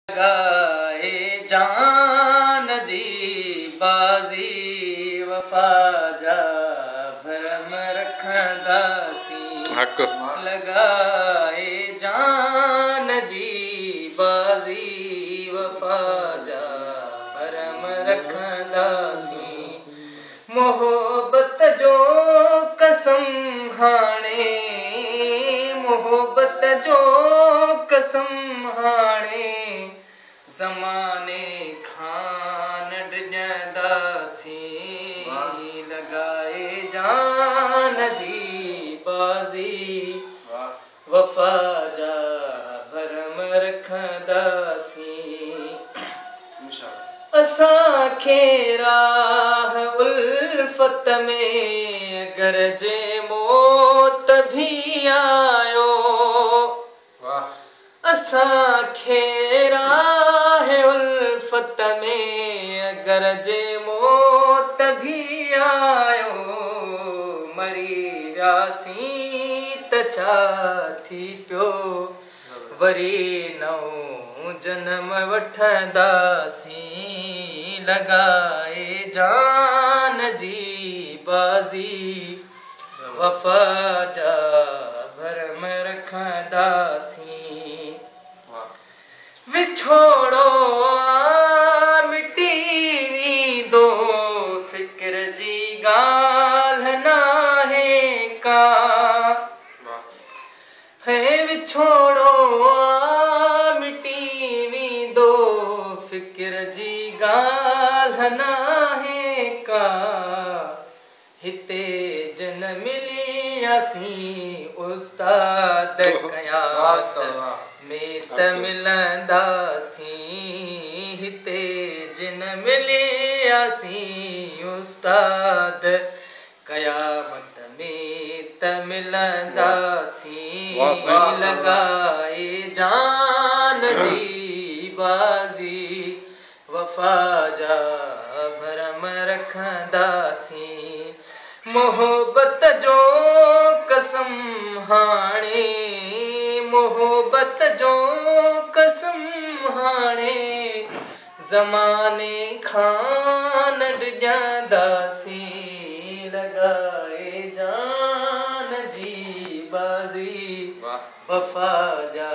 लगाए जान जी बाजी वफा जा भरम रखंदासी हक लगाए जान जी बाजी वफा जा भरम रखंदासी मोहब्बत जो कसम हाणे मोहब्बत जो कसम हाणे ज़माने खान डिॼंदासी लगाए जान जी बाज़ी वफ़ा जा भरम रखंदासी असांखे राह उल्फत में गरजे मौत भी आयो असांखे राह उल्फत में गरजे मौत भी आयो मरी वियासीं त छा थी पियो वरी नओं जन्म वठंदासीं लगाए जान जी बाज़ी वफ़ा जा भरम रखंदासीं विछोड़ो मिटी वेंदो फ़िक्र जी ॻाल्हि नाहे का है विछोड़ो मिटी वेंदो फ़िक्र जी ॻाल्हि नाहे का हिते जन मिलियासीं उस्ताद क़यामत में त मिलंदासीं हिते जिन मिलियासीं उस्ताद क़यामत में त मिलंदासीं लगाए जान जी बाज़ी वफ़ा जा भरम रखंदासीं मोहब्बत जो कसम हाणे मोहब्बत जो कसम हाणे ज़माने खान डिॼंदासीं लगाए जान जी बाज़ी वफ़ा जा